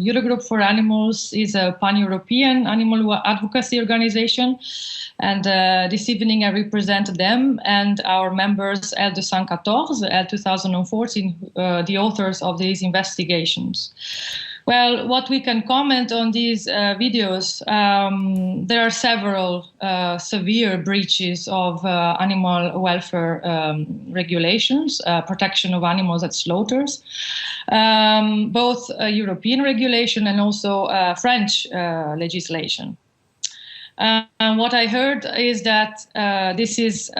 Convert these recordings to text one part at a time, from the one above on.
Eurogroup for Animals is a pan-European animal advocacy organization. And this evening I represent them and our members L214, L2014, the authors of these investigations. Well, what we can comment on these videos, there are several severe breaches of animal welfare regulations, protection of animals at slaughters, both European regulation and also French legislation. What I heard is that this is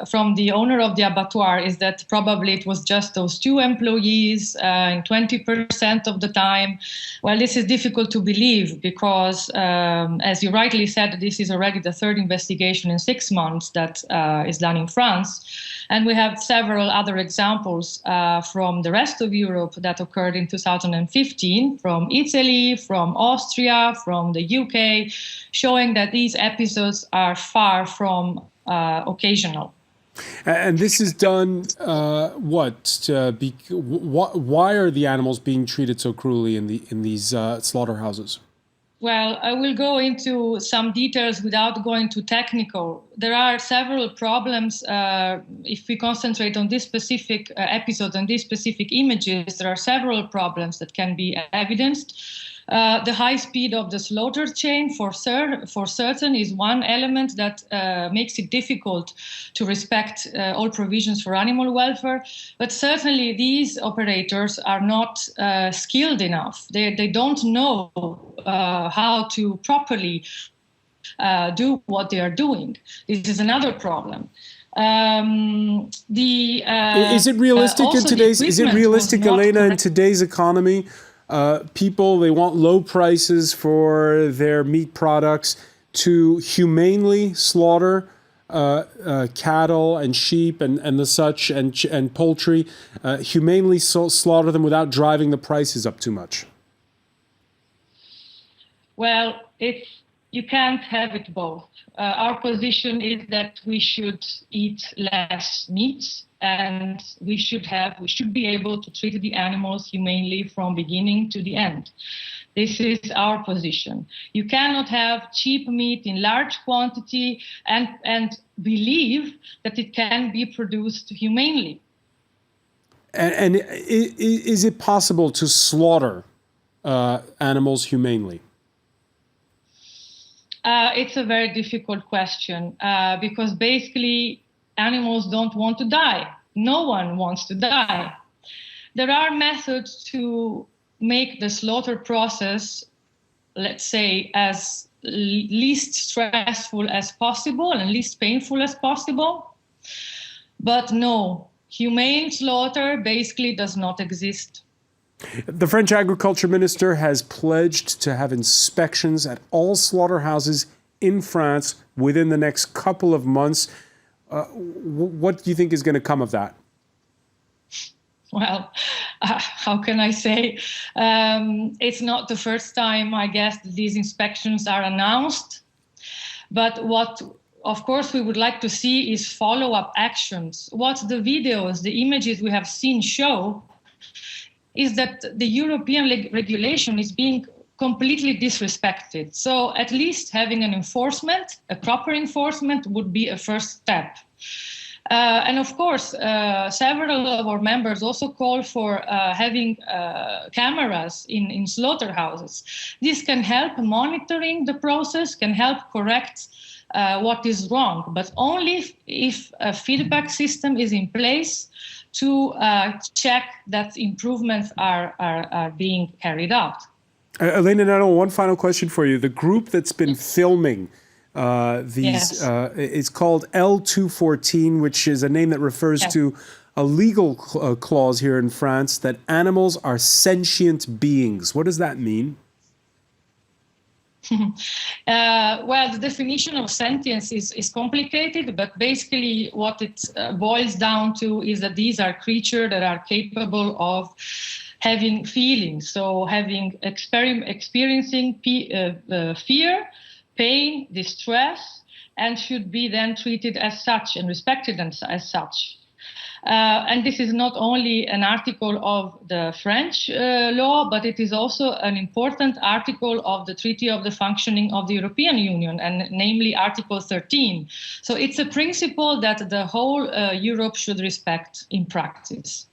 from the owner of the abattoir, is that probably it was just those two employees in 20% of the time. Well, this is difficult to believe because, as you rightly said, this is already the third investigation in 6 months that is done in France. And we have several other examples from the rest of Europe that occurred in 2015, from Italy, from Austria, from the UK, showing that these episodes are far from occasional. And this is done, why are the animals being treated so cruelly in these slaughterhouses? Well, I will go into some details without going too technical. There are several problems. If we concentrate on this specific episode and these specific images, there are several problems that can be evidenced. The high speed of the slaughter chain for certain is one element that makes it difficult to respect all provisions for animal welfare. But certainly these operators are not skilled enough. They don't know how to properly do what they are doing. This is another problem. Is it realistic in today's? Is it realistic, Elena, in today's economy? People, they want low prices for their meat products, to humanely slaughter cattle and sheep and the such and poultry, humanely slaughter them without driving the prices up too much? Well, you can't have it both. Our position is that we should eat less meat, and we should be able to treat the animals humanely from beginning to the end. This is our position. You cannot have cheap meat in large quantity and believe that it can be produced humanely. And is it possible to slaughter animals humanely? It's a very difficult question because basically animals don't want to die. No one wants to die. There are methods to make the slaughter process, let's say, as least stressful as possible and least painful as possible. But no, humane slaughter basically does not exist. The French agriculture minister has pledged to have inspections at all slaughterhouses in France within the next couple of months. What do you think is going to come of that? Well, how can I say? It's not the first time, I guess, that these inspections are announced. But what, of course, we would like to see is follow-up actions. What the videos, the images we have seen show is that the European regulation is being completely disrespected. So at least having an enforcement, a proper enforcement, would be a first step. And of course, several of our members also call for having cameras in slaughterhouses. This can help monitoring the process, can help correct what is wrong, but only if a feedback system is in place to check that improvements are being carried out. Elena Nano, one final question for you. The group that's been filming these is called L214, which is a name that refers to a legal clause here in France that animals are sentient beings. What does that mean? Well, the definition of sentience is complicated, but basically what it boils down to is that these are creatures that are capable of having feelings, so experiencing fear, pain, distress, and should be then treated as such and respected as such. And this is not only an article of the French law, but it is also an important article of the Treaty of the Functioning of the European Union, and namely Article 13. So it's a principle that the whole Europe should respect in practice.